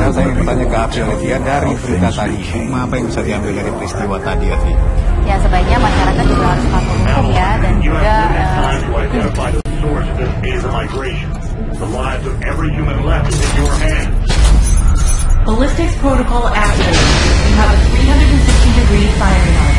Sekarang saya ingin bertanya ke Afi Olivia dari berita tadi. Apa yang bisa diambil dari peristiwa tadi, Afi? Ya, sebaiknya masyarakat juga harus patuh hukum ya, dan juga Ballistics protocol activated. You have a 360-degree firing arc.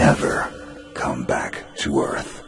Never come back to Earth.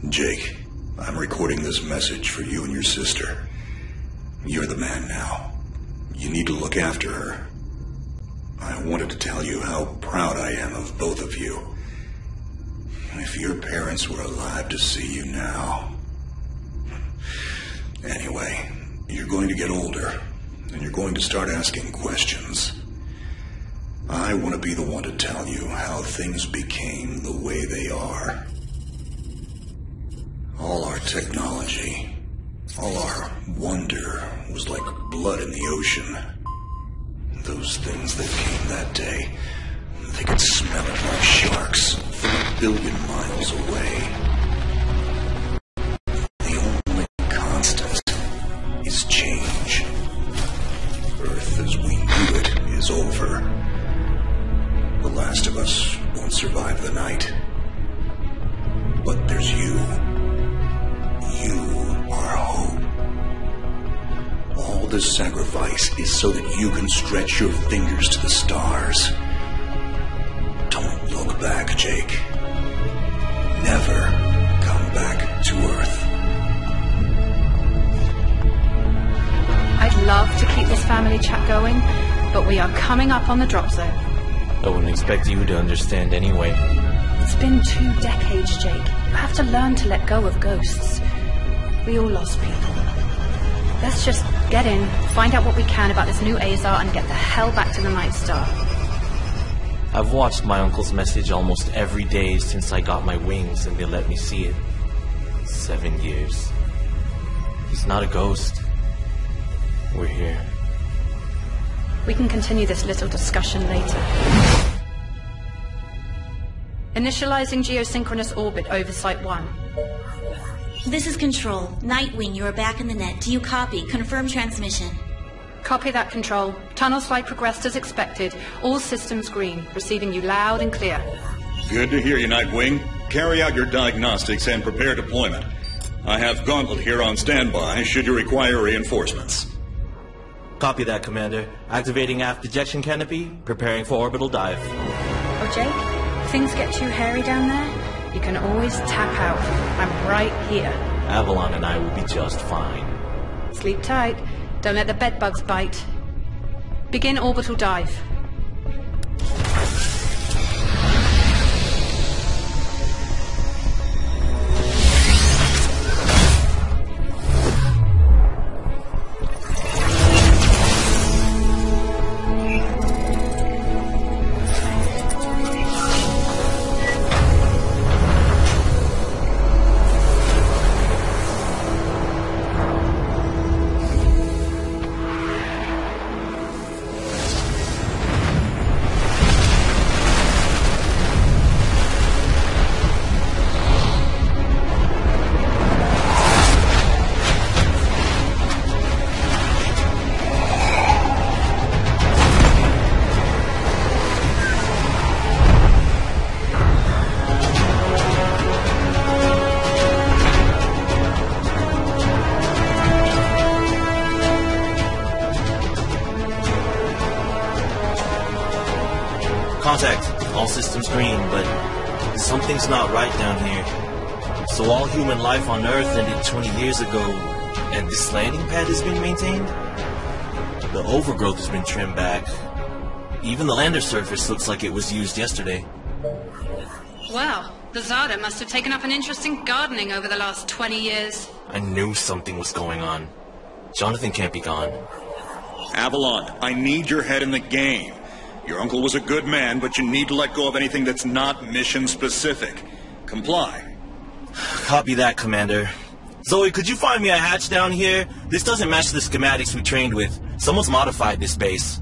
Jake, I'm recording this message for you and your sister. You're the man now. You need to look after her. I wanted to tell you how proud I am of both of you. If your parents were alive to see you now. Anyway, you're going to get older, and you're going to start asking questions. I want to be the one to tell you how things became the way they are. All our technology, all our wonder was like blood in the ocean. Those things that came that day, they could smell it like sharks from 1 billion miles away. The only constant is change. Earth as we knew it is over. The last of us won't survive the night. But there's you. You are hope. All this sacrifice is so that you can stretch your fingers to the stars. Don't look back, Jake. Never come back to Earth. I'd love to keep this family chat going, but we are coming up on the drop zone. I wouldn't expect you to understand anyway. It's been 2 decades, Jake. You have to learn to let go of ghosts. We all lost people. Let's just get in, find out what we can about this new Azar, and get the hell back to the Night Star. I've watched my uncle's message almost every day since I got my wings and they let me see it. 7 years. He's not a ghost. We're here. We can continue this little discussion later. Initializing geosynchronous orbit over Site 1. This is Control. Nightwing, you are back in the net. Do you copy? Confirm transmission. Copy that, Control. Tunnel flight progressed as expected. All systems green. Receiving you loud and clear. Good to hear you, Nightwing. Carry out your diagnostics and prepare deployment. I have Gauntlet here on standby should you require reinforcements. Copy that, Commander. Activating aft ejection canopy, preparing for orbital dive. Oh, Jake, if things get too hairy down there, you can always tap out. I'm right here. Avalon and I will be just fine. Sleep tight. Don't let the bedbugs bite. Begin orbital dive. systems green, but something's not right down here. So all human life on Earth ended 20 years ago, and this landing pad is being maintained? The overgrowth has been trimmed back. Even the lander surface looks like it was used yesterday. Wow, the Zada must have taken up an interest in gardening over the last 20 years. I knew something was going on. Jonathan can't be gone. Avalon, I need your head in the game. Your uncle was a good man, but you need to let go of anything that's not mission-specific. Comply. Copy that, Commander. Zoe, could you find me a hatch down here? This doesn't match the schematics we trained with. Someone's modified this base.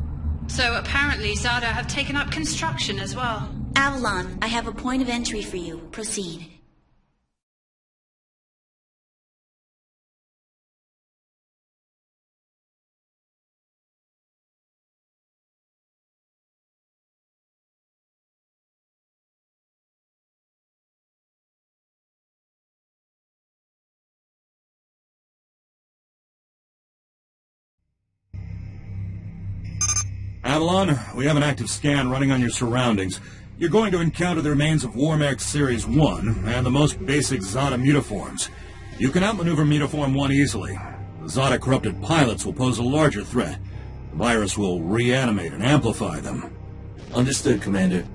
So apparently Zada have taken up construction as well. Avalon, I have a point of entry for you. Proceed. Avalon, we have an active scan running on your surroundings. You're going to encounter the remains of Warmax Series 1 and the most basic Zada mutaforms. You can outmaneuver Mutaform 1 easily. The Zada corrupted pilots will pose a larger threat. The virus will reanimate and amplify them. Understood, Commander.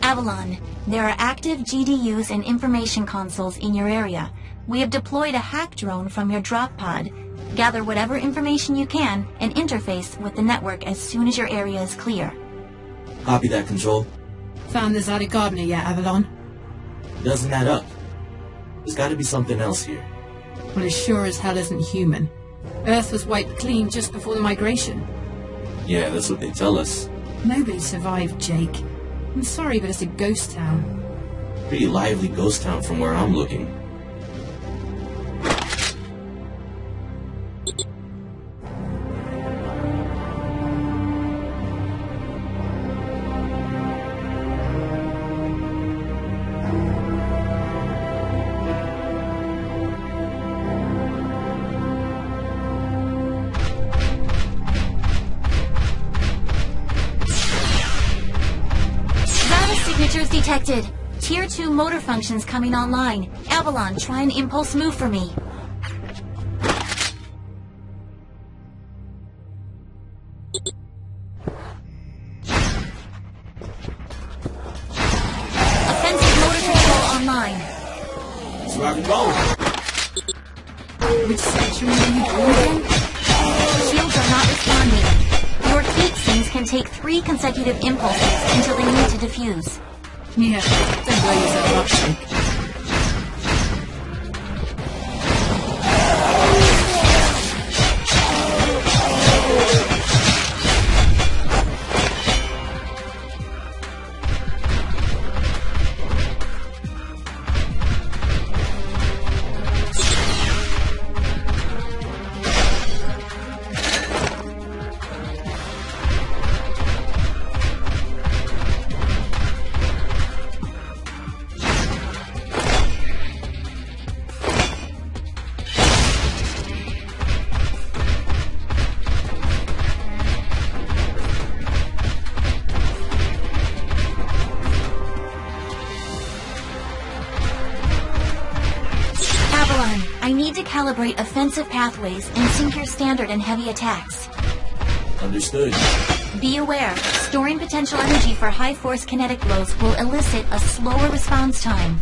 Avalon, there are active GDUs and information consoles in your area. We have deployed a hack drone from your drop pod. Gather whatever information you can and interface with the network as soon as your area is clear. Copy that, Control. Found the Zada gardener yet, Avalon? Doesn't add up. There's gotta be something else here. Well, it sure as hell isn't human. Earth was wiped clean just before the migration. Yeah, that's what they tell us. Nobody survived, Jake. I'm sorry, but it's a ghost town. Pretty lively ghost town from where I'm looking. Detected. Tier 2 motor functions coming online. Avalon, try an impulse move for me. Offensive motor control online. Let's rock and roll. Which section are you doing? Shields are not responding. Your heat sinks can take 3 consecutive impulses until they need to defuse. Yeah, don't blow yourself up, Jake. I need to calibrate offensive pathways and sync your standard and heavy attacks. Understood. Be aware, storing potential energy for high-force kinetic blows will elicit a slower response time.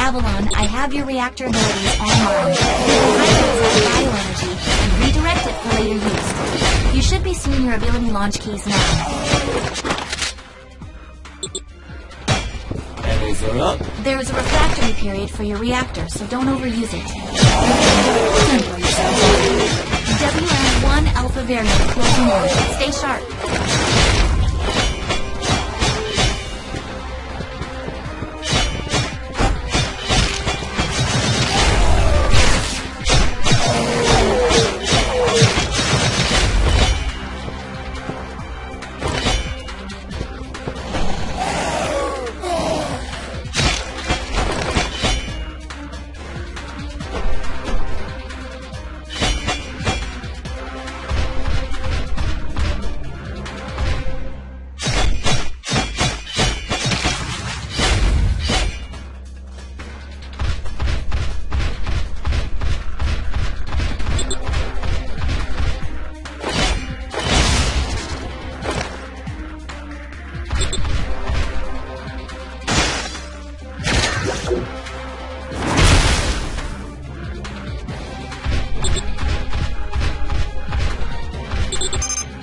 Avalon, I have your reactor abilities online. Hybrids have bioenergy, and Redirect it for later use. You should be seeing your ability launch keys now. Panels are up. There is a refractory period for your reactor, so don't overuse it. WM1 Alpha variant closing launch. Stay sharp.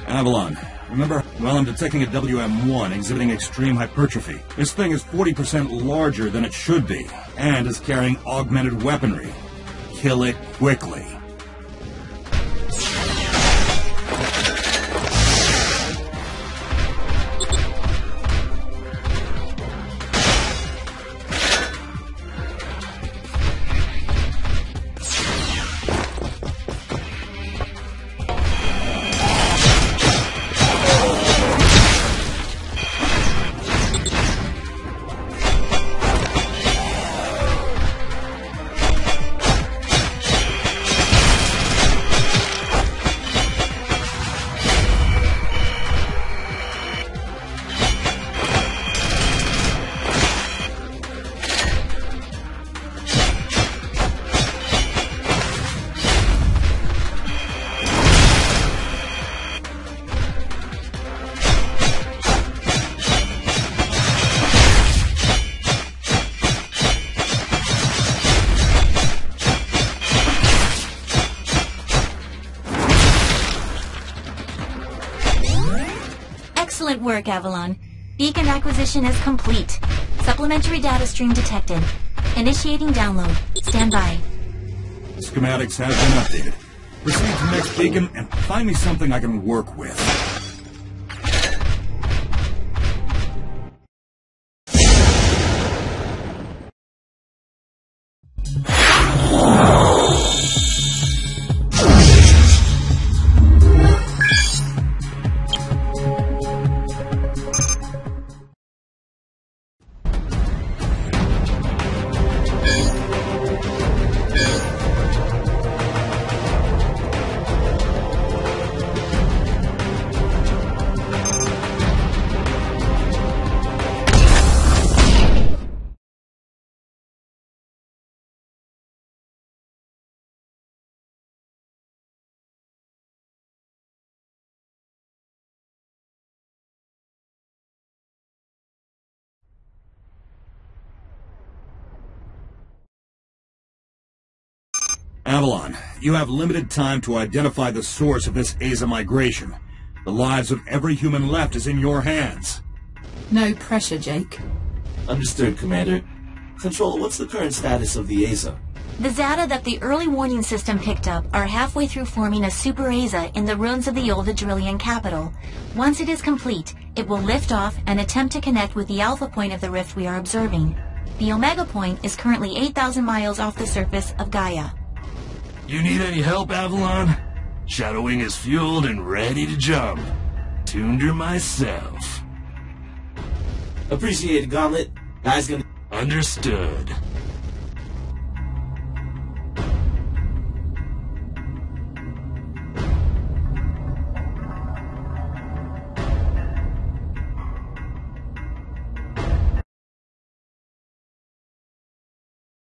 Avalon, remember? Well, I'm detecting a WM1 exhibiting extreme hypertrophy. This thing is 40% larger than it should be, and is carrying augmented weaponry. Kill it quickly. Excellent work, Avalon. Beacon acquisition is complete. Supplementary data stream detected. Initiating download. Stand by. Schematics have been updated. Proceed to next beacon and find me something I can work with. Avalon, you have limited time to identify the source of this Aza migration. The lives of every human left is in your hands. No pressure, Jake. Understood, Commander. Control, what's the current status of the Aza? The Zata that the early warning system picked up are halfway through forming a super Aza in the ruins of the old Adrillian capital. Once it is complete, it will lift off and attempt to connect with the alpha point of the rift we are observing. The Omega point is currently 8,000 miles off the surface of Gaia. You need any help, Avalon? Shadowwing is fueled and ready to jump. Tuned her myself. Appreciate it, Gauntlet. Guys gonna... Understood.